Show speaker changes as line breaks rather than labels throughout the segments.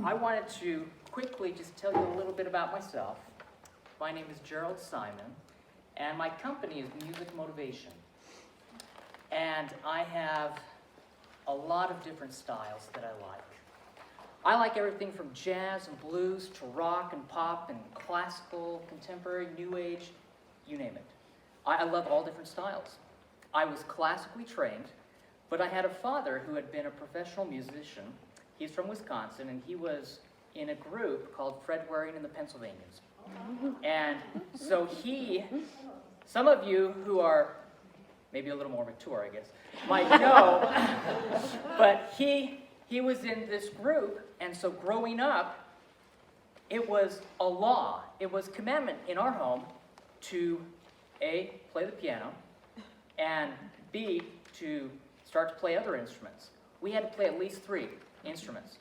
I wanted to quickly just tell you a little bit about myself. My name is Jerald Simon, and my company is Music Motivation. And I have a lot of different styles that I like. I like everything from jazz and blues to rock and pop and classical, contemporary, new age, you name it. I love all different styles. I was classically trained, but I had a father who had been a professional musician. He's from Wisconsin, and he was in a group called Fred Waring and the Pennsylvanians. And so some of you who are maybe a little more mature, I guess, might know, but he was in this group, and so growing up, it was a law, it was commandment in our home to A, play the piano, and B, to start to play other instruments. We had to play at least 3 instruments.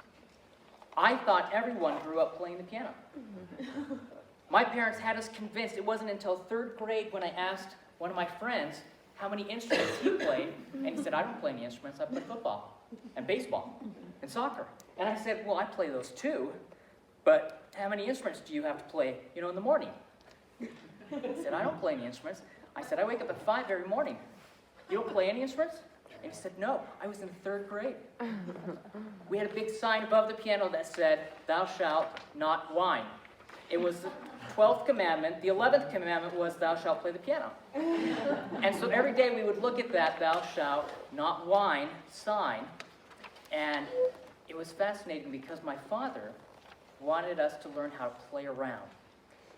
I thought everyone grew up playing the piano. My parents had us convinced. It wasn't until 3rd grade when I asked one of my friends how many instruments he played, and he said, I don't play any instruments, I play football and baseball and soccer. And I said, well, I play those too, but how many instruments do you have to play, in the morning? He said, I don't play any instruments. I said, I wake up at 5 every morning. You don't play any instruments? And he said, no, I was in 3rd grade. We had a big sign above the piano that said, thou shalt not whine. It was the 12th commandment. The 11th commandment was, thou shalt play the piano. And so every day we would look at that, thou shalt not whine sign. And it was fascinating because my father wanted us to learn how to play around.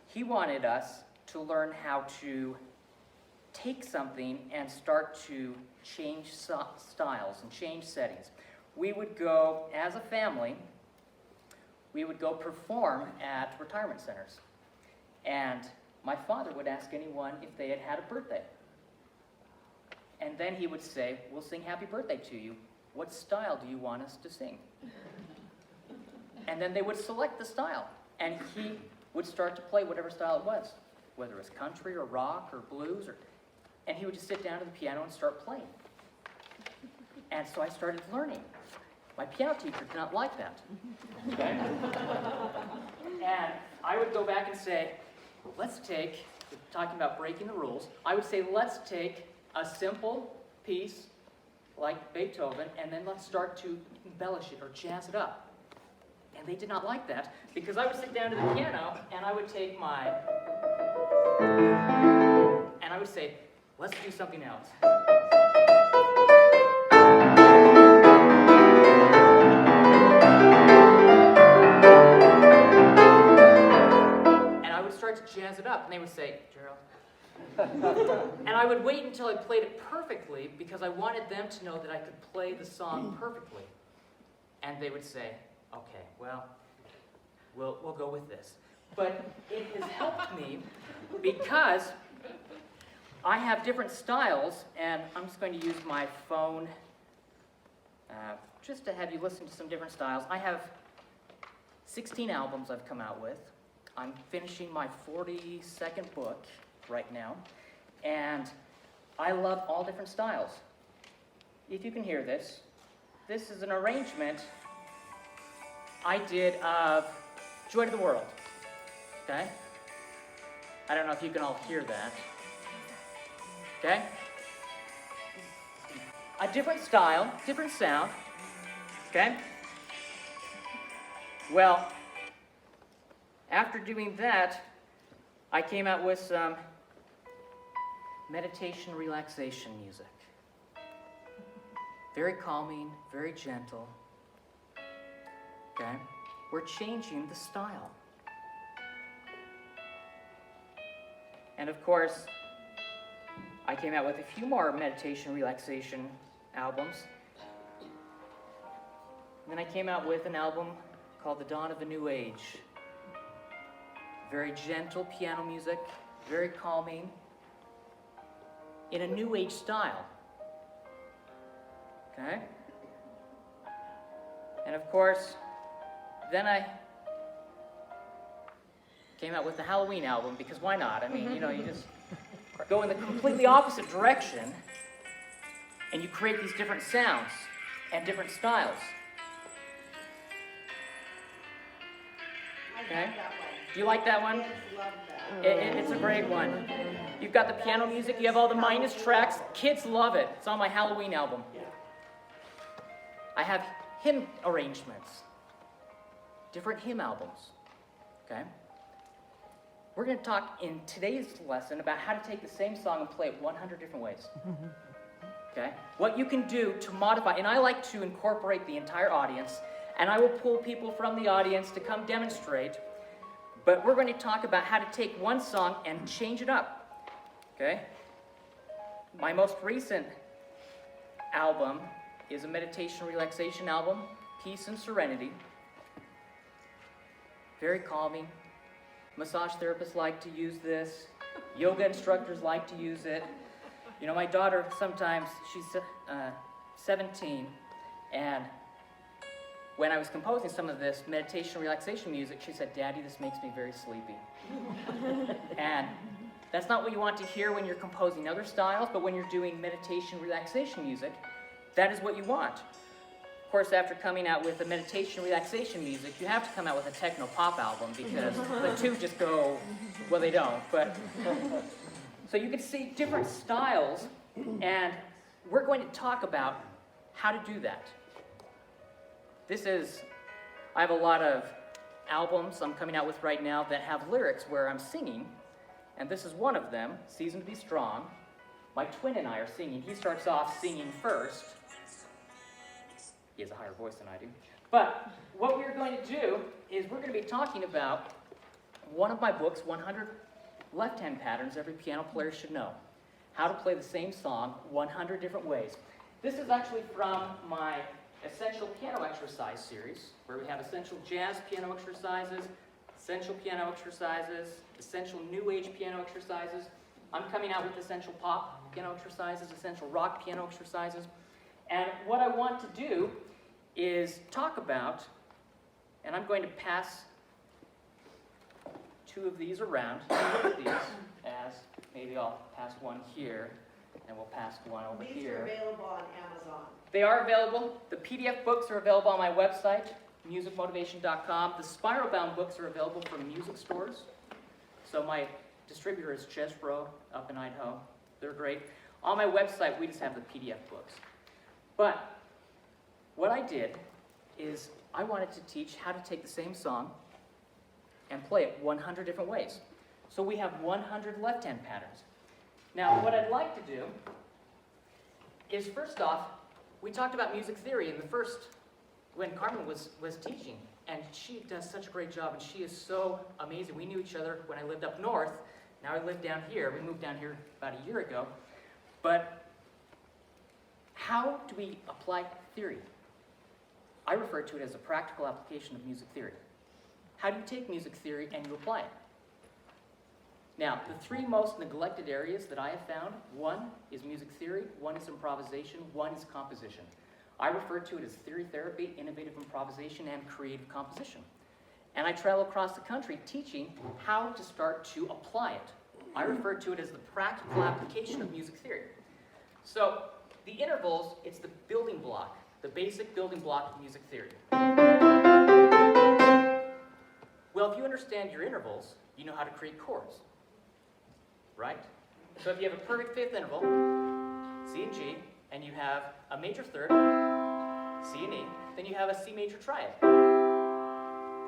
He wanted us to learn how to take something and start to change styles and change settings. We would go, as a family, we would go perform at retirement centers. And my father would ask anyone if they had a birthday. And then he would say, we'll sing happy birthday to you. What style do you want us to sing? And then they would select the style. And he would start to play whatever style it was, whether it was country or rock or blues, and he would just sit down to the piano and start playing. And so I started learning. My piano teacher did not like that. Okay? And I would go back and say, talking about breaking the rules, I would say, let's take a simple piece like Beethoven, and then let's start to embellish it or jazz it up. And they did not like that, because I would sit down to the piano, and I would take and I would say, let's do something else. And I would start to jazz it up, and they would say, Jerald. And I would wait until I played it perfectly, because I wanted them to know that I could play the song perfectly. And they would say, okay, well, we'll go with this. But it has helped me because I have different styles, and I'm just going to use my phone just to have you listen to some different styles. I have 16 albums I've come out with. I'm finishing my 42nd book right now, and I love all different styles. If you can hear this, this is an arrangement I did of Joy to the World, okay? I don't know if you can all hear that, okay? A different style, different sound, okay? Well, after doing that, I came out with some meditation relaxation music. Very calming, very gentle. Okay? We're changing the style. And of course, I came out with a few more meditation relaxation albums. And then I came out with an album called The Dawn of a New Age. Very gentle piano music, very calming, in a new age style. Okay? And of course, then I came out with the Halloween album, because why not? I mean, you just go in the completely opposite direction, and you create these different sounds and different styles. Okay? Do you like that one? It's a great one. You've got the piano music, you have all the minus tracks. Kids love it. It's on my Halloween album. I have hymn arrangements, different hymn albums. Okay? We're going to talk in today's lesson about how to take the same song and play it 100 different ways. Okay? What you can do to modify, and I like to incorporate the entire audience, and I will pull people from the audience to come demonstrate, but we're going to talk about how to take one song and change it up. Okay? My most recent album is a meditation relaxation album, Peace and Serenity. Very calming. Massage therapists like to use this. Yoga instructors like to use it. You know, my daughter sometimes, she's 17, and when I was composing some of this meditation relaxation music, she said, "Daddy, this makes me very sleepy." And that's not what you want to hear when you're composing other styles, but when you're doing meditation relaxation music, that is what you want. Of course, after coming out with the meditation relaxation music, you have to come out with a techno pop album because the two just go, well, they don't, but so you can see different styles, and we're going to talk about how to do that. I have a lot of albums I'm coming out with right now that have lyrics where I'm singing, and this is one of them, Season to Be Strong. My twin and I are singing. He starts off singing first. He has a higher voice than I do. But what we're going to do is we're going to be talking about one of my books, 100 Left-Hand Patterns Every Piano Player Should Know. How to play the same song 100 different ways. This is actually from my Essential Piano Exercise series, where we have essential jazz piano exercises, essential piano exercises, essential new age piano exercises. I'm coming out with essential pop piano exercises, essential rock piano exercises. And what I want to do is talk about, and I'm going to pass two of these around, as maybe I'll pass one here, and we'll pass one over here.
These are available on Amazon.
They are available. The PDF books are available on my website, musicmotivation.com. The spiral-bound books are available from music stores. So my distributor is Jerald up in Idaho. They're great. On my website, we just have the PDF books. But what I did is I wanted to teach how to take the same song and play it 100 different ways. So we have 100 left-hand patterns. Now, what I'd like to do is, first off, we talked about music theory in the first, when Carmen was teaching, and she does such a great job, and she is so amazing. We knew each other when I lived up north. Now I live down here. We moved down here about a year ago. But how do we apply theory? I refer to it as a practical application of music theory. How do you take music theory and you apply it? Now, the three most neglected areas that I have found, one is music theory, one is improvisation, one is composition. I refer to it as theory therapy, innovative improvisation, and creative composition. And I travel across the country teaching how to start to apply it. I refer to it as the practical application of music theory. So, the intervals, it's the building block, the basic building block of music theory. Well, if you understand your intervals, you know how to create chords, right? So if you have a perfect fifth interval, C and G, and you have a major third, C and E, then you have a C major triad.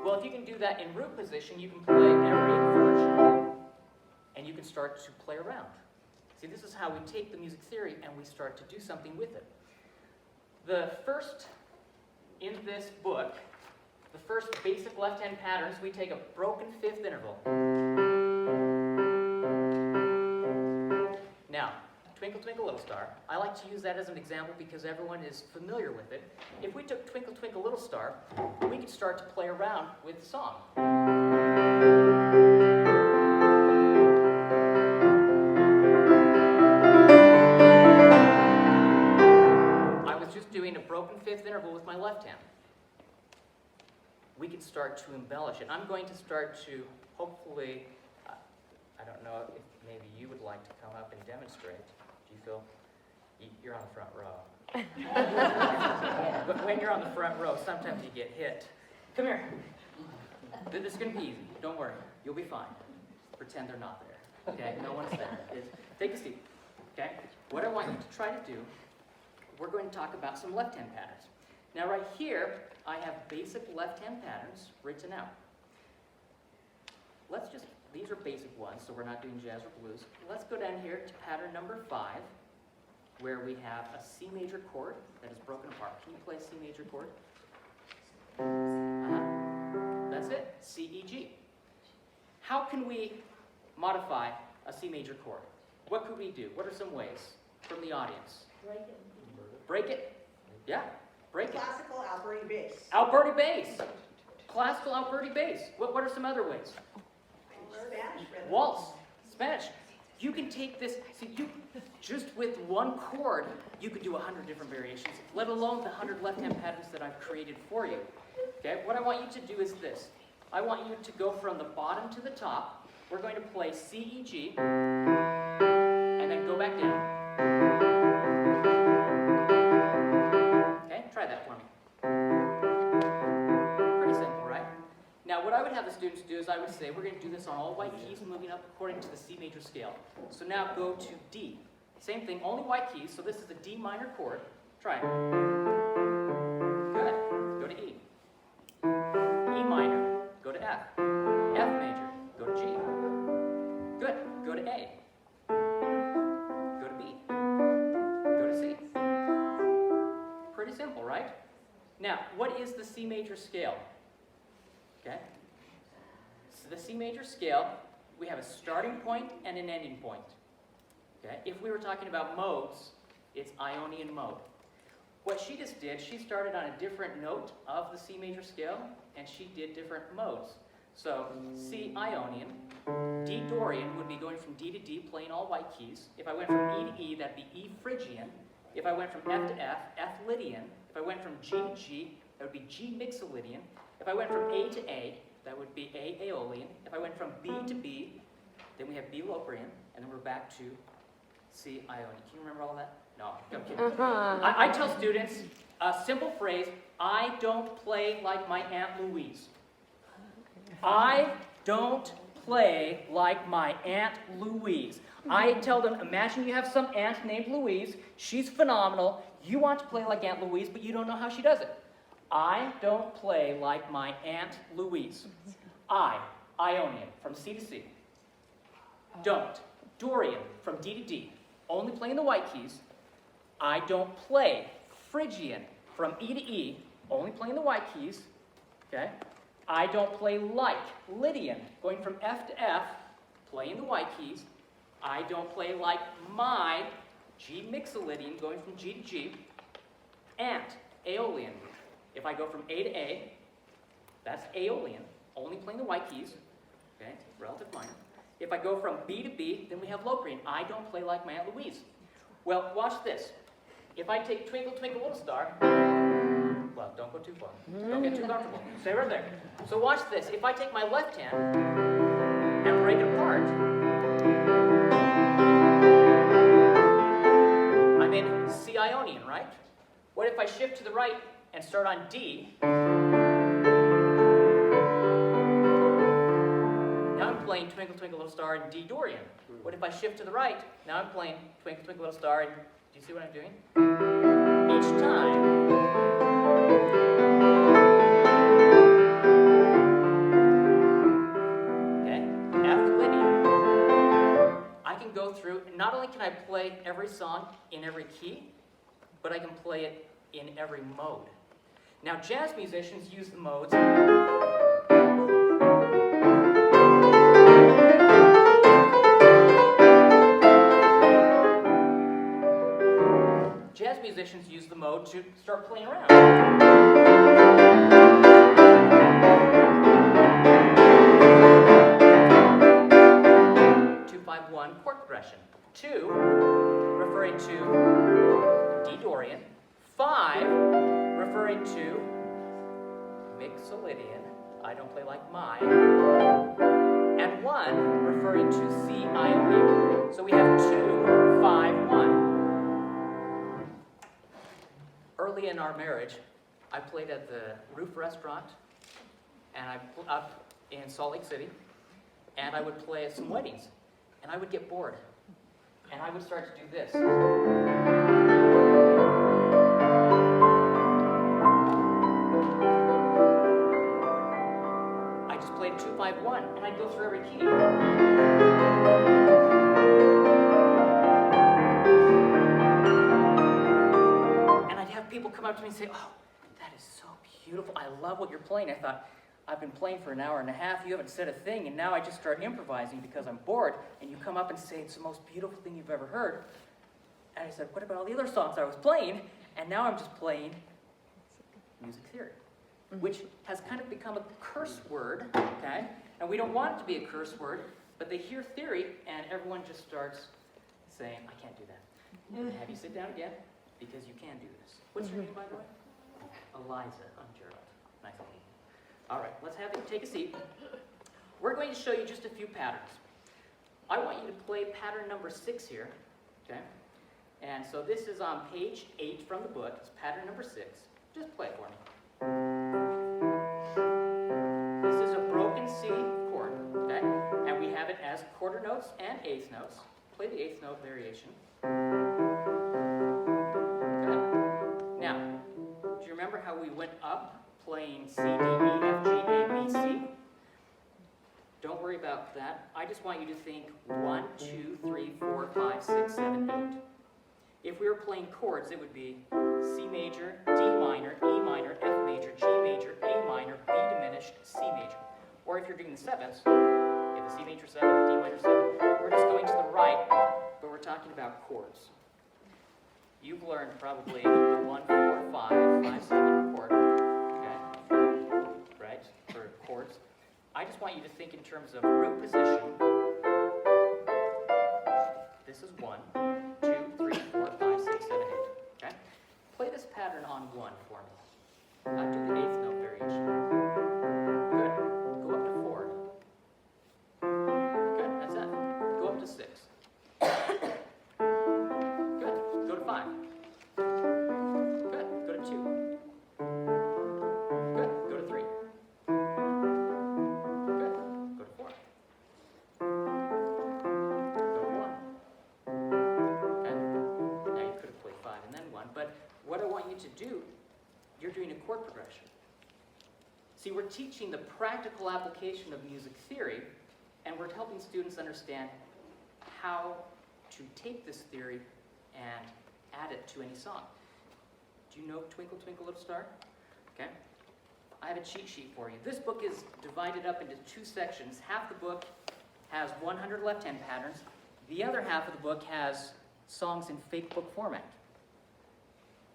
Well, if you can do that in root position, you can play every inversion, and you can start to play around. See, this is how we take the music theory and we start to do something with it. The first, in this book, the first basic left-hand patterns, we take a broken fifth interval. Now, Twinkle Twinkle Little Star, I like to use that as an example because everyone is familiar with it. If we took Twinkle Twinkle Little Star, we could start to play around with the song. I was just doing a broken fifth interval with my left hand. We can start to embellish it. I'm going to start to, hopefully, I don't know if maybe you would like to come up and demonstrate. Do you feel, you're on the front row. But when you're on the front row, sometimes you get hit. Come here. This is going to be easy. Don't worry. You'll be fine. Pretend they're not there. Okay? No one's there. Take a seat. Okay? What I want you to try to do, we're going to talk about some left-hand patterns. Now right here, I have basic left-hand patterns written out. These are basic ones, so we're not doing jazz or blues. Let's go down here to pattern number 5, where we have a C major chord that is broken apart. Can you play a C major chord? That's it, C, E, G. How can we modify a C major chord? What could we do? What are some ways from the audience?
Break it.
Break it? Yeah, break it.
Classical Alberti bass.
Alberti bass. Classical Alberti bass. What are some other ways?
Spanish rhythm.
Waltz. Spanish. You can take this, just with one chord, you could do 100 different variations, let alone the 100 left-hand patterns that I've created for you. Okay, what I want you to do is this. I want you to go from the bottom to the top. We're going to play C, E, G, and then go back down. Okay, try that for me. Pretty simple, right? Now, what I would have the students do is I would say, we're going to do this on all white keys, moving up according to the C major scale. So now go to D. Same thing, only white keys, so this is a D minor chord. Try it. Good. Go to E. E minor. Go to F. F major. Go to G. Good. Go to A. Go to B. Go to C. Pretty simple, right? Now, what is the C major scale? Okay? So the C major scale, we have a starting point and an ending point. Okay? If we were talking about modes, it's Ionian mode. What she just did, she started on a different note of the C major scale, and she did different modes. So C Ionian, D Dorian would be going from D to D, playing all white keys. If I went from E to E, that'd be E Phrygian. If I went from F to F, F Lydian. If I went from G to G, that would be G Mixolydian. If I went from A to A, that would be A Aeolian. If I went from B to B, then we have B Locrian, and then we're back to C Ionian. Can you remember all that? No, I'm kidding. I tell students a simple phrase, I don't play like my Aunt Louise. I don't play like my Aunt Louise. I tell them, imagine you have some aunt named Louise. She's phenomenal. You want to play like Aunt Louise, but you don't know how she does it. I don't play like my Aunt Louise. I, Ionian, from C to C. Don't. Dorian, from D to D. Only playing the white keys. I don't play. Phrygian, from E to E. Only playing the white keys. Okay? I don't play like. Lydian, going from F to F, playing the white keys. I don't play like my. G Mixolydian, going from G to G. Aunt, Aeolian. If I go from A to A, that's Aeolian, only playing the white keys, okay, relative minor. If I go from B to B, then we have Locrian. I don't play like my Aunt Louise. Well, watch this. If I take Twinkle, Twinkle, Little Star, well, don't go too far. Don't get too comfortable. Stay right there. So watch this. If I take my left hand and break it apart, I'm in C Ionian, right? What if I shift to the right and start on D? Now I'm playing Twinkle, Twinkle, Little Star in D Dorian. What if I shift to the right? Now I'm playing Twinkle, Twinkle, Little Star, and do you see what I'm doing? Each time, okay, F Lydian. I can go through, and not only can I play every song in every key, but I can play it in every mode. Now, jazz musicians use the modes. Jazz musicians use the mode to start playing around. 2-5-1 chord progression. 2, referring to D Dorian. 5, referring to Mixolydian, I don't play like my, and 1 referring to C Ionian. So we have 2, 5, 1. Early in our marriage, I played at the Roof Restaurant, and I in Salt Lake City, and I would play at some weddings, and I would get bored, and I would start to do this. I just played 2-5-1, and I'd go through every key. And I'd have people come up to me and say, "Oh, that is so beautiful. I love what you're playing." I thought, I've been playing for an hour and a half, you haven't said a thing, and now I just start improvising because I'm bored, and you come up and say, "It's the most beautiful thing you've ever heard." And I said, "What about all the other songs I was playing?" And now I'm just playing music theory, which has kind of become a curse word, okay? And we don't want it to be a curse word, but they hear theory, and everyone just starts saying, "I can't do that." Have you sit down again? Because you can do this. What's your name, by the way? Eliza. I'm Jerald. Nice to meet you. All right, let's have you take a seat. We're going to show you just a few patterns. I want you to play pattern number 6 here, okay? And so this is on page 8 from the book. It's pattern number 6. Just play it for me. This is a broken C chord, okay? And we have it as quarter notes and eighth notes. Play the eighth note variation. Good. Now, do you remember how we went up playing C, D, E, F, G, A, B, C? Don't worry about that. I just want you to think 1, 2, 3, 4, 5, 6, 7, 8. If we were playing chords, it would be C major, D minor, E minor, F major, G major, A minor, B diminished, C major. Or if you're doing the sevenths, you have the C major 7, D minor 7. We're just going to the right, but we're talking about chords. You've learned probably the 1, 4, 5, 5, 7 chord, okay? Right, for chords. I just want you to think in terms of root position. This is 1, 2, 3, 4, 5, 6, 7, 8. Okay? Play this pattern on 1 for me. I'll do the eighth note variation. Good. Go up to 4. Good. That's it. Go up to 6. Good. Go to 5. Good. Go to 2. Good. Go to 3. Good. Go to 4. Go to 1. Okay? Now you could have played 5 and then 1, but what I want you to do, you're doing a chord progression. See, we're teaching the practical application of music theory, and we're helping students understand how to take this theory and add it to any song. Do you know Twinkle, Twinkle, Little Star? Okay. I have a cheat sheet for you. This book is divided up into 2 sections. Half the book has 100 left-hand patterns. The other half of the book has songs in fake book format.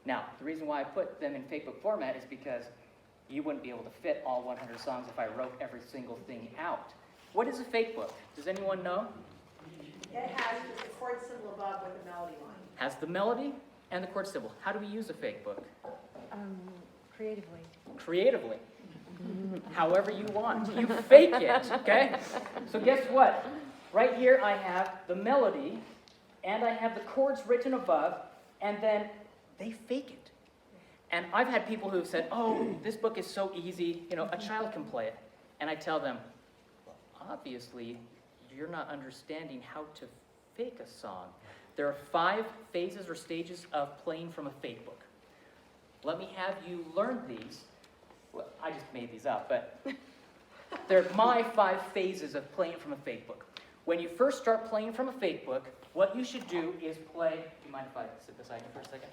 Now, the reason why I put them in fake book format is because you wouldn't be able to fit all 100 songs if I wrote every single thing out. What is a fake book? Does anyone know?
It has just a chord symbol above with a melody line.
Has the melody and the chord symbol. How do we use a fake book?
Creatively.
Creatively. However you want. You fake it, okay? So guess what? Right here I have the melody, and I have the chords written above, and then they fake it. And I've had people who have said, "Oh, this book is so easy, you know, a child can play it." And I tell them, well, obviously, you're not understanding how to fake a song. There are 5 phases or stages of playing from a fake book. Let me have you learn these. Well, I just made these up, but they're my 5 phases of playing from a fake book. When you first start playing from a fake book, what you should do is play. Do you mind if I sit beside you for a second?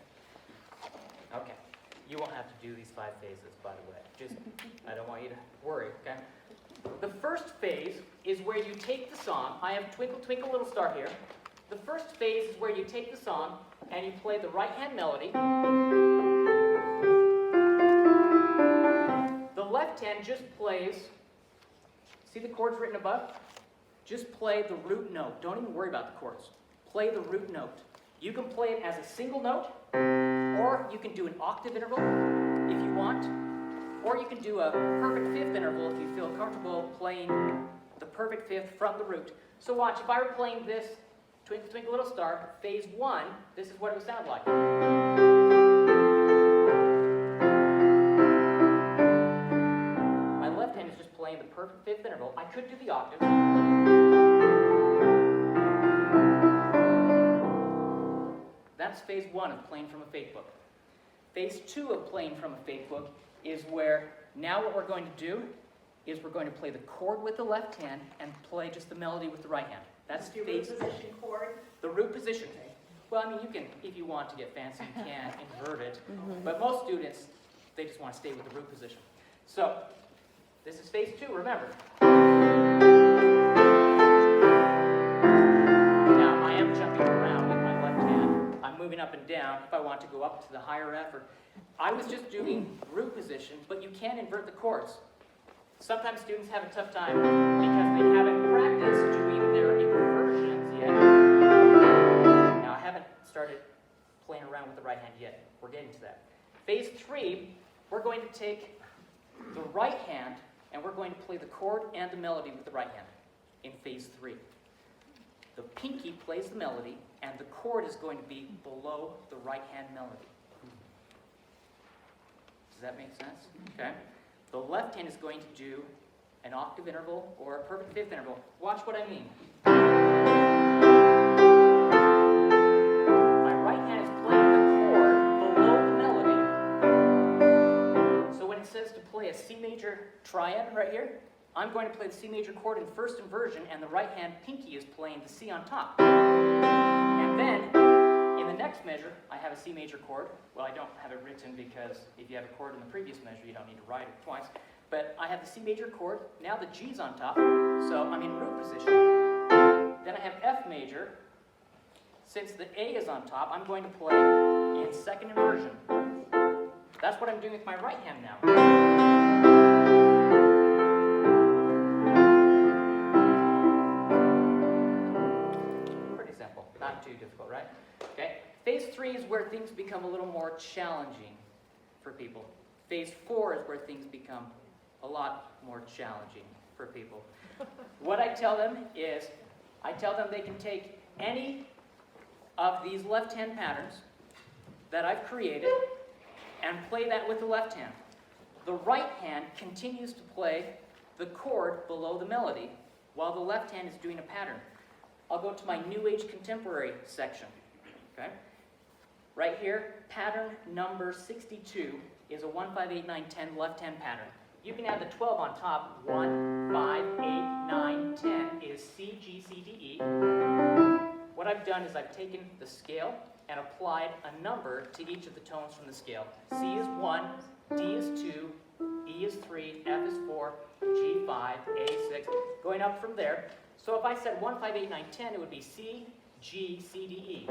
Okay. You won't have to do these 5 phases, by the way. Just, I don't want you to worry, okay? The first phase is where you take the song. I have Twinkle, Twinkle, Little Star here. The first phase is where you take the song and you play the right-hand melody. The left hand just plays, see the chords written above? Just play the root note. Don't even worry about the chords. Play the root note. You can play it as a single note, or you can do an octave interval if you want, or you can do a perfect fifth interval if you feel comfortable playing the perfect fifth from the root. So watch, if I were playing this Twinkle, Twinkle, Little Star, phase 1, this is what it would sound like. My left hand is just playing the perfect fifth interval. I could do the octaves. That's phase one of playing from a faith book. Phase two of playing from a faith book is where now what we're going to do is we're going to play the chord with the left hand and play just the melody with the right hand. That's
Your
phase
root position chord.
the root position. Well, I mean, you can, if you want to get fancy, you can invert it. But most students, they just want to stay with the root position. So, this is phase two, remember. Now, I am jumping around with my left hand. I'm moving up and down if I want to go up to the higher F. I was just doing root position, but you can invert the chords. Sometimes students have a tough time because they haven't practiced doing their inversions yet. Now, I haven't started playing around with the right hand yet. We're getting to that. Phase three, we're going to take the right hand and we're going to play the chord and the melody with the right hand in phase three. The pinky plays the melody and the chord is going to be below the right hand melody. Does that make sense? Okay. The left hand is going to do an octave interval or a perfect fifth interval. Watch what I mean. My right hand is playing the chord below the melody. So when it says to play a C major triad right here, I'm going to play the C major chord in first inversion and the right hand pinky is playing the C on top. And then in the next measure, I have a C major chord. Well, I don't have it written because if you have a chord in the previous measure, you don't need to write it twice. But I have the C major chord. Now the G's on top, so I'm in root position. Then I have F major. Since the A is on top, I'm going to play in second inversion. That's what I'm doing with my right hand now. Pretty simple, not too difficult, right? Okay. Phase three is where things become a little more challenging for people. Phase four is where things become a lot more challenging for people. What I tell them is, I tell them they can take any of these left-hand patterns that I've created and play that with the left hand. The right hand continues to play the chord below the melody while the left hand is doing a pattern. I'll go to my New Age Contemporary section. Okay? Right here, pattern number 62 is a 1, 5, 8, 9, 10 left-hand pattern. You can add the 12 on top. 1, 5, 8, 9, 10 is C, G, C, D, E. What I've done is I've taken the scale and applied a number to each of the tones from the scale. C is 1, D is 2, E is 3, F is 4, G 5, A 6, going up from there. So if I said 1, 5, 8, 9, 10, it would be C, G, C, D, E.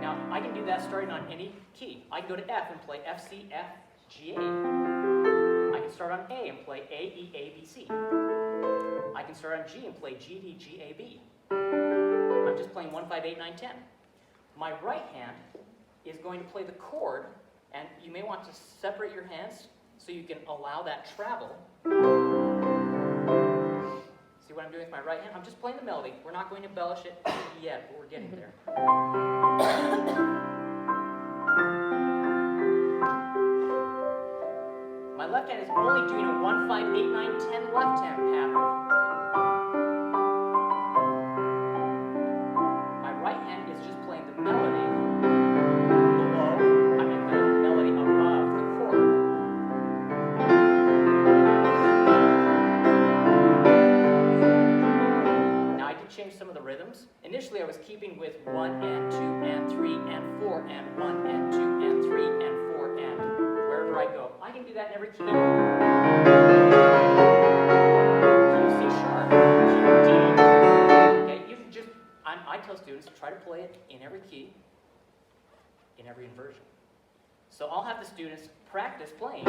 Now, I can do that starting on any key. I can go to F and play F, C, F, G, A. I can start on A and play A, E, A, B, C. I can start on G and play G, D, G, A, B. I'm just playing 1, 5, 8, 9, 10. My right hand is going to play the chord, and you may want to separate your hands so you can allow that travel. See what I'm doing with my right hand? I'm just playing the melody. We're not going to embellish it yet, but we're getting there. My left hand is only doing a 1, 5, 8, 9, 10 left hand pattern. My right hand is just playing the melody below, I mean the melody above the chord. Now I can change some of the rhythms. Initially I was keeping with 1 and 2 and 3 and 4 and 1 and 2 and 3 and 4 and wherever I go. I can do that in every key. Key C sharp, key D. Okay, you can just, I tell students, try to play it in every key, in every inversion. So I'll have the students practice playing.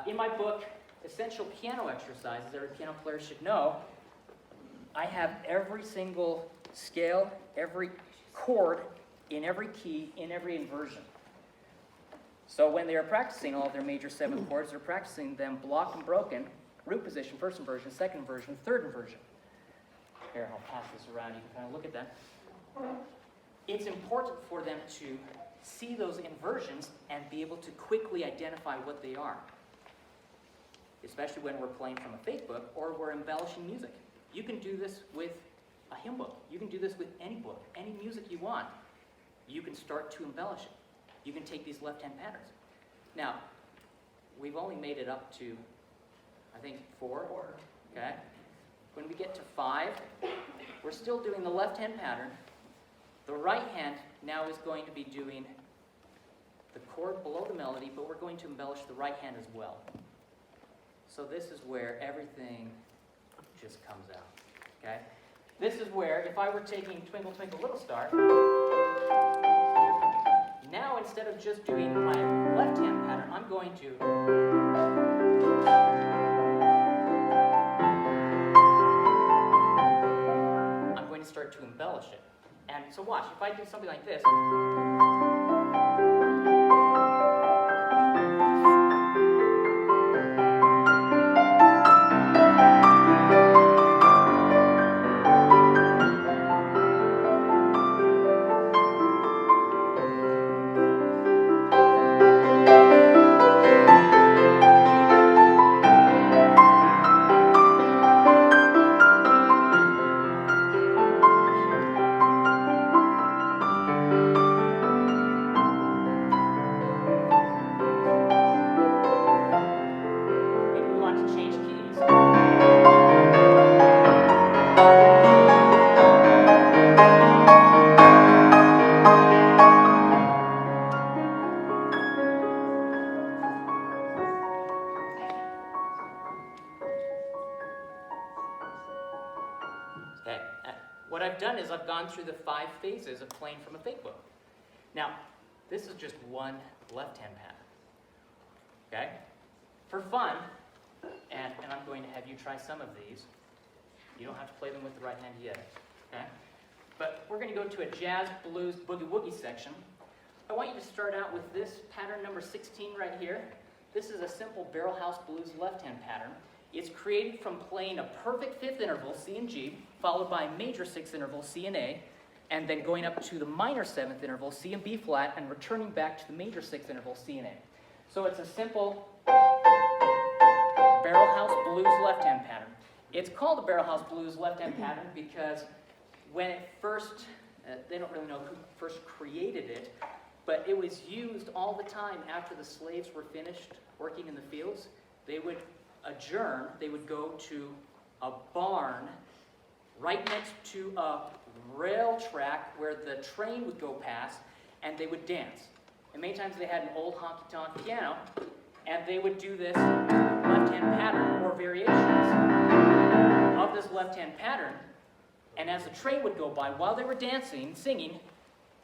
In my book, Essential Piano Exercises, every piano player should know, I have every single scale, every chord, in every key, in every inversion. So when they are practicing all of their major 7 chords, they're practicing them blocked and broken root position, first inversion, second inversion, third inversion. Here, I'll pass this around, you can kind of look at that. It's important for them to see those inversions and be able to quickly identify what they are, especially when we're playing from a fake book or we're embellishing music. You can do this with a hymn book. You can do this with any book, any music you want. You can start to embellish it. You can take these left-hand patterns. Now, we've only made it up to, I think, 4. Okay? When we get to 5, we're still doing the left-hand pattern. The right hand now is going to be doing the chord below the melody, but we're going to embellish the right hand as well. So this is where everything just comes out. Okay? This is where, if I were taking Twinkle Twinkle Little Star, now instead of just doing my left-hand pattern, I'm going to start to embellish it. And so watch, if I do something like this, what I've done is I've gone through the 5 phases of playing from a fake book. Now, this is just one left-hand pattern. Okay? For fun, and I'm going to have you try some of these. You don't have to play them with the right hand yet. Okay? But we're going to go to a jazz, blues, boogie-woogie section. I want you to start out with this pattern number 16 right here. This is a simple barrel house blues left-hand pattern. It's created from playing a perfect 5th interval, C and G, followed by a major 6th interval, C and A, and then going up to the minor 7th interval, C and B flat, and returning back to the major 6th interval, C and A. So it's a simple barrel house blues left-hand pattern. It's called a barrel house blues left-hand pattern because when it first, they don't really know who first created it, but it was used all the time after the slaves were finished working in the fields. They would adjourn, they would go to a barn right next to a rail track where the train would go past, and they would dance. And many times they had an old honky-tonk piano, and they would do this left-hand pattern or variations of this left-hand pattern. And as the train would go by, while they were dancing, singing,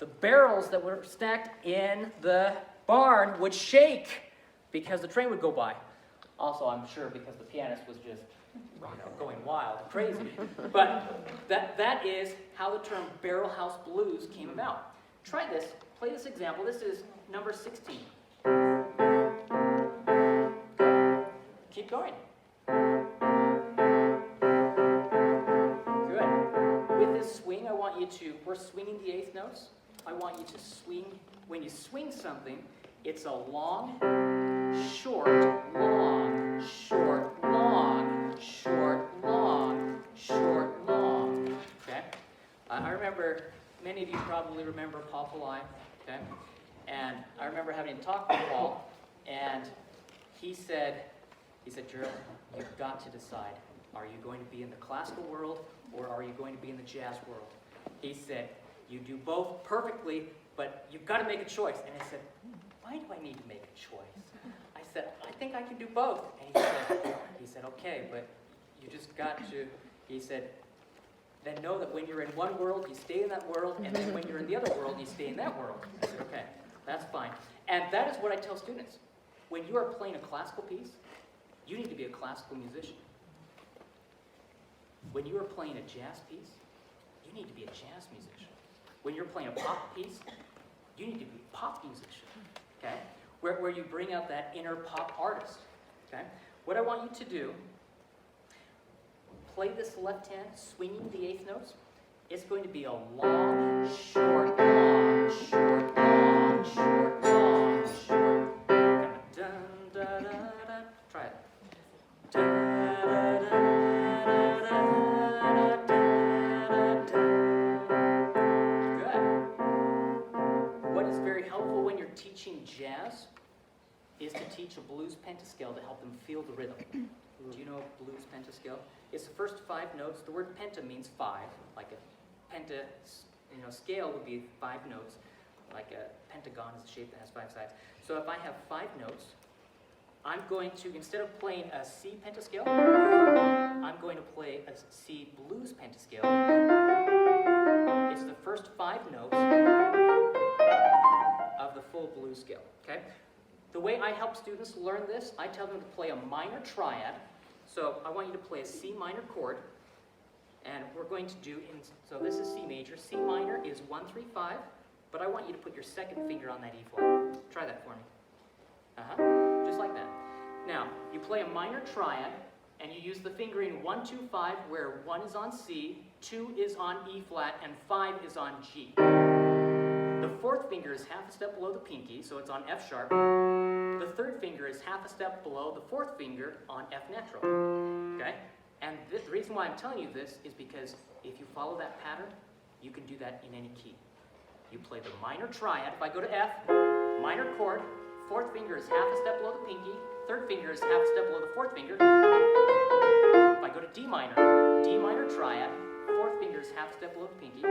the barrels that were stacked in the barn would shake because the train would go by. Also, I'm sure because the pianist was just, going wild and crazy. But that is how the term barrel house blues came about. Try this. Play this example. This is number 16. Keep going. Good. With this swing, I want you to, we're swinging the 8th notes. I want you to swing, when you swing something, it's a long, short, long, short, long, short, long, short, long. Okay? I remember, many of you probably remember Paul Pillai, okay? And I remember having a talk with Paul, and he said, Jerald, you've got to decide. Are you going to be in the classical world, or are you going to be in the jazz world? He said, you do both perfectly, but you've got to make a choice. And I said, why do I need to make a choice? I said, I think I can do both. And he said, okay, but you just got to, he said, then know that when you're in one world, you stay in that world, and then when you're in the other world, you stay in that world. I said, okay, that's fine. And that is what I tell students. When you are playing a classical piece, you need to be a classical musician. When you are playing a jazz piece, you need to be a jazz musician. When you're playing a pop piece, you need to be a pop musician, okay? Where you bring out that inner pop artist, okay? What I want you to do play this left hand, swinging the eighth notes, it's going to be a long, short, long, short, long, short, long, short. Kind of dun, da, da, da. Try it. Da, da, da, da, da, da, da, da. Good. What is very helpful when you're teaching jazz is to teach a blues pentascale to help them feel the rhythm. Do you know blues pentascale? It's the first 5 notes. The word penta means 5, like a penta, scale would be 5 notes, like a pentagon is a shape that has 5 sides. So if I have 5 notes, I'm going to, instead of playing a C pentascale, I'm going to play a C blues pentascale. It's the first 5 notes of the full blues scale, okay? The way I help students learn this, I tell them to play a minor triad. So I want you to play a C minor chord, and we're going to do, so this is C major. C minor is 1, 3, 5, but I want you to put your second finger on that E flat. Try that for me. Just like that. Now, you play a minor triad, and you use the fingering 1, 2, 5, where 1 is on C, 2 is on E flat, and 5 is on G. The 4th finger is half a step below the pinky, so it's on F sharp. The 3rd finger is half a step below the 4th finger on F natural, okay? And the reason why I'm telling you this is because if you follow that pattern, you can do that in any key. You play the minor triad. If I go to F, minor chord, 4th finger is half a step below the pinky, 3rd finger is half a step below the 4th finger. If I go to D minor triad, 4th finger is half a step below the pinky.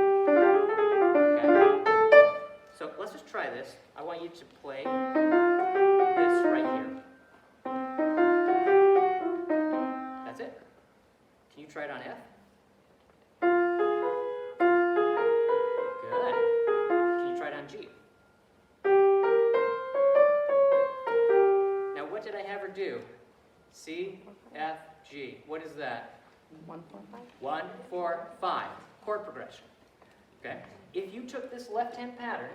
Okay? So let's just try this. I want you to play this right here. That's it. Can you try it on F? Good. Can you try it on G? Now what did I have her do? C, F, G. What is that?
1, 4, 5.
1, 4, 5. Chord progression. Okay? If you took this left-hand pattern,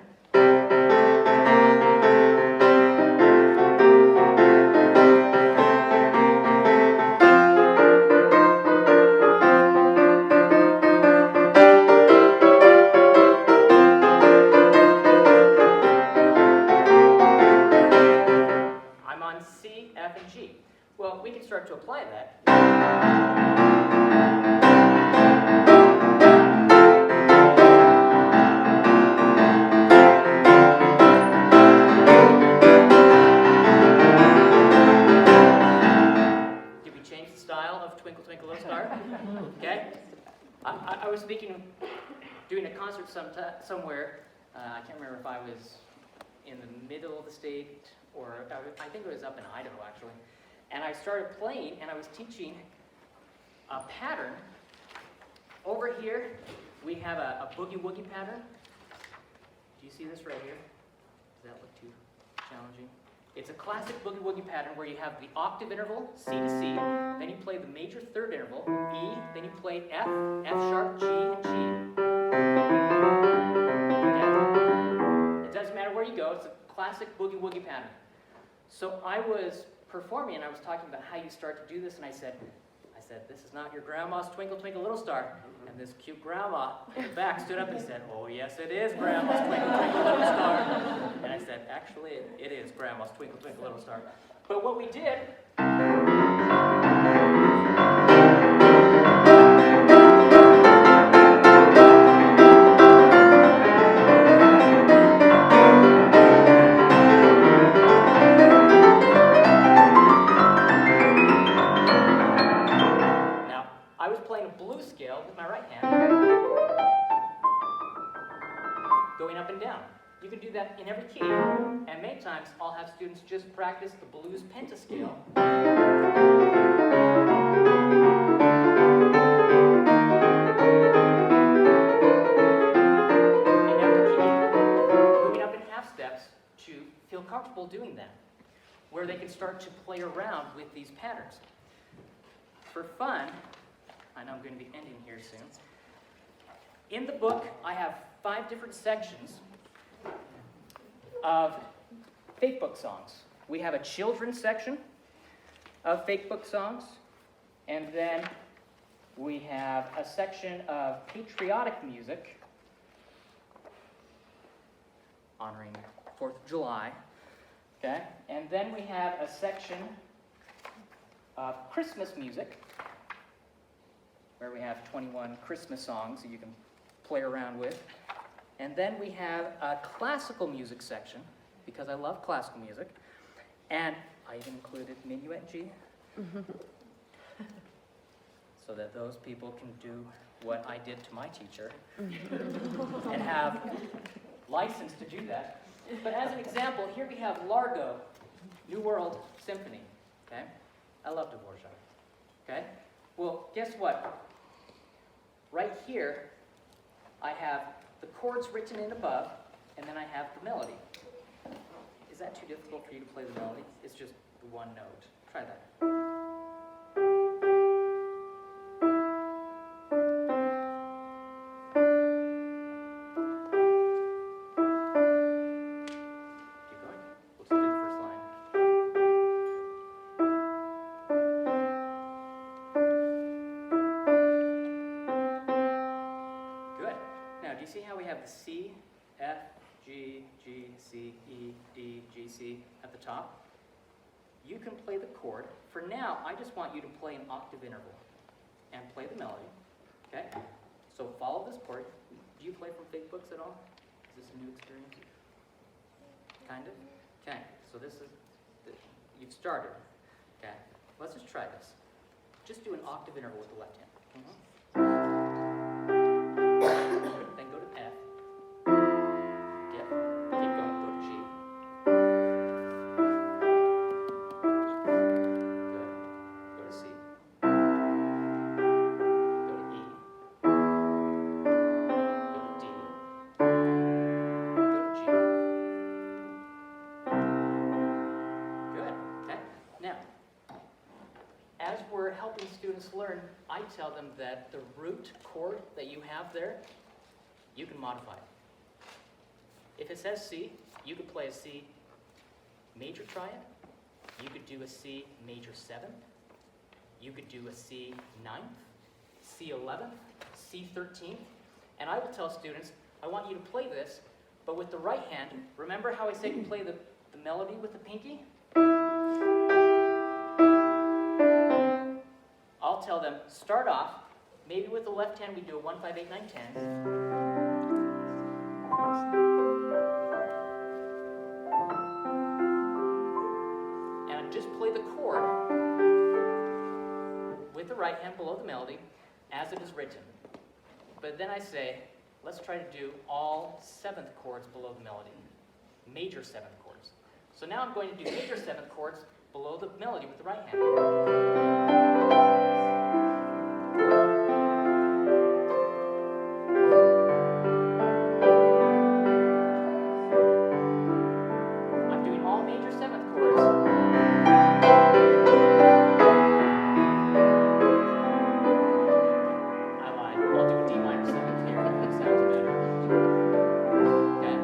I'm on C, F, and G. Well, we can start to apply that. Twinkle, Twinkle, Little Star. Okay? I was doing a concert somewhere. I can't remember if I was in the middle of the state or I think it was up in Idaho actually. And I started playing and I was teaching a pattern. Over here, we have a boogie-woogie pattern. Do you see this right here? Does that look too challenging? It's a classic boogie-woogie pattern where you have the octave interval, C to C, then you play the major third interval, E, then you play F, F sharp, G, and G. Okay? It doesn't matter where you go, it's a classic boogie-woogie pattern. So I was performing and I was talking about how you start to do this, and I said, this is not your grandma's Twinkle, Twinkle, Little Star. And this cute grandma in the back stood up and said, oh, yes, it is Grandma's Twinkle, Twinkle, Little Star. And I said, actually, it is Grandma's Twinkle, Twinkle, Little Star. But what we did... going up and down. You can do that in every key, and many times I'll have students just practice the blues pentascale. In every key, moving up in half steps to feel comfortable doing that, where they can start to play around with these patterns. For fun, I know I'm going to be ending here soon. In the book, I have 5 different sections of fake book songs. We have a children's section of fake book songs, and then We have a section of patriotic music, honoring 4th of July, okay? And then we have a section of Christmas music, where we have 21 Christmas songs that you can play around with. And then we have a classical music section, because I love classical music. And I even included Minuet G, so that those people can do what I did to my teacher and have license to do that. But as an example, here we have Largo, New World Symphony, okay? I love Dvorak, okay? Well, guess what? Right here, I have the chords written in above, and then I have the melody. Is that too difficult for you to play the melody? It's just the one note. Try that. Keep going. We'll just do the first line. Good. Now, do you see how we have the C, F, G, G, C, E, D, G, C at the top? You can play the chord. For now, I just want you to play an octave interval and play the melody, okay? So follow this chord. Do you play from fake books at all? Is this a new experience? Kind of? Okay, so this is, you've started, okay? Let's just try this. Just do an octave interval with the left hand. Then go to F. Dip. Keep going. Go to G. Good. Go to C. Go to E. Go to D. Go to G. Good. Okay. Now, as we're helping students learn, I tell them that the root chord that you have there, you can modify it. If it says C, you could play a C major triad. You could do a C major 7th. You could do a C 9th, C 11th, C 13th. And I will tell students, I want you to play this, but with the right hand. Remember how I said you play the melody with the pinky? I'll tell them, start off, maybe with the left hand we do a 1, 5, 8, 9, 10. And just play the chord with the right hand below the melody as it is written. But then I say, let's try to do all 7th chords below the melody, major 7th chords. So now I'm going to do major 7th chords below the melody with the right hand. I'm doing all major 7th chords. I lied. I'll do a D minor 7th here. That sounds better. Okay?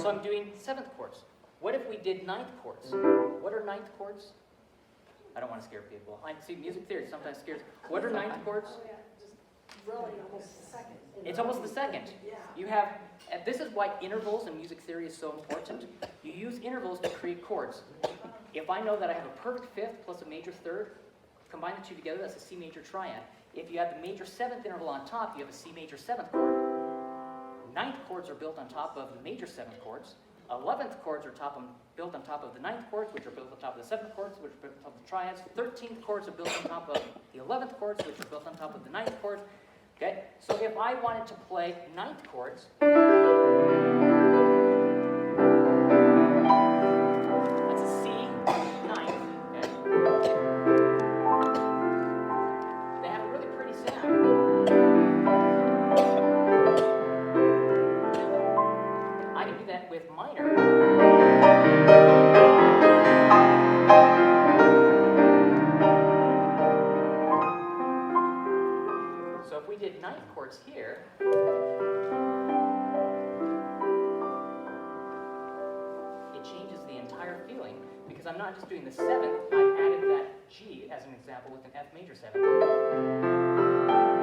So I'm doing 7th chords. What if we did 9th chords? What are 9th chords? I don't want to scare people. I see music theory sometimes scares. What are 9th chords?
Oh, yeah, just really almost the second.
It's almost the second.
Yeah.
You have, and this is why intervals in music theory is so important. You use intervals to create chords. If I know that I have a perfect 5th plus a major 3rd, combine the two together, that's a C major triad. If you have the major 7th interval on top, you have a C major 7th chord. 9th chords are built on top of the major 7th chords. 11th chords are built on top of the 9th chords, which are built on top of the 7th chords, which are built on top of the triads. 13th chords are built on top of the 11th chords, which are built on top of the 9th chords. Okay? So if I wanted to play 9th chords, that's a C 9th. Okay? They have a really pretty sound. I can do that with minor. So if we did 9th chords here, it changes the entire feeling because I'm not just doing the 7th, I've added that G as an example with an F major 7th.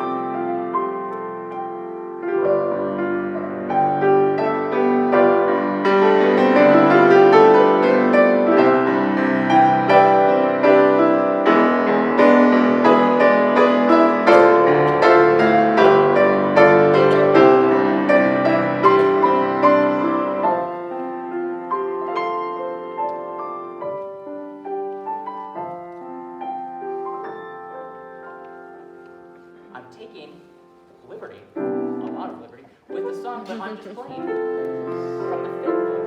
liberty, a lot of liberty, with the song that I'm just playing from the fifth book.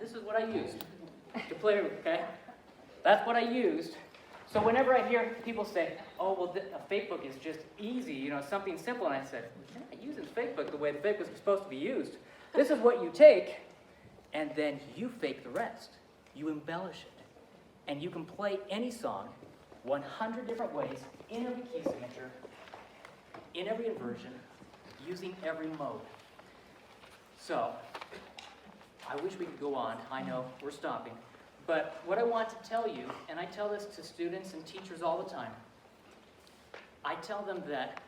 This is what I used to play, okay? That's what I used. So whenever I hear people say, oh, well, a fake book is just easy, something simple, and I said, you're not using fake book the way the fake book is supposed to be used. This is what you take, and then you fake the rest. You embellish it. And you can play any song 100 different ways, in every key signature, in every inversion, using every mode. So, I wish we could go on. I know we're stopping. But what I want to tell you, and I tell this to students and teachers all the time, I tell them that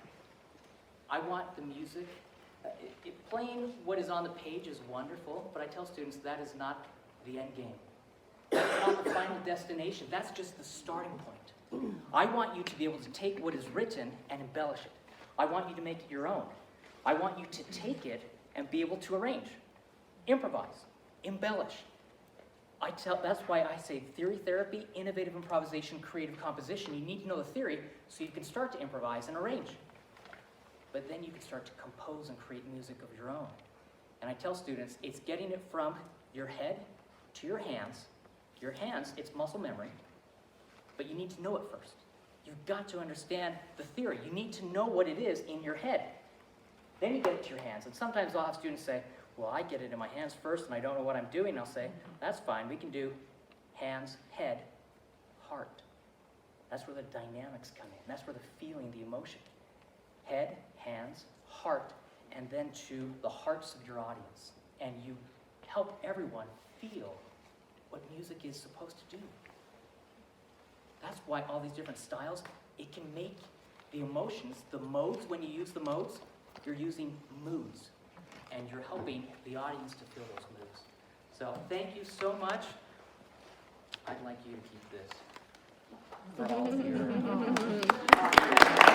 I want the music. Playing what is on the page is wonderful, but I tell students that is not the end game. That's not the final destination. That's just the starting point. I want you to be able to take what is written and embellish it. I want you to make it your own. I want you to take it and be able to arrange. Improvise, embellish. That's why I say theory therapy, innovative improvisation, creative composition. You need to know the theory so you can start to improvise and arrange. But then you can start to compose and create music of your own. And I tell students, it's getting it from your head to your hands. Your hands, it's muscle memory, but you need to know it first. You've got to understand the theory. You need to know what it is in your head. Then you get it to your hands. And sometimes I'll have students say, well, I get it in my hands first and I don't know what I'm doing. I'll say, that's fine. We can do hands, head, heart. That's where the dynamics come in. That's where the feeling, the emotion. Head, hands, heart, and then to the hearts of your audience. And you help everyone feel what music is supposed to do. That's why all these different styles, it can make the emotions, the modes, when you use the modes, you're using moods. And you're helping the audience to feel those moods. So thank you so much. I'd like you to keep this. Is that all for you?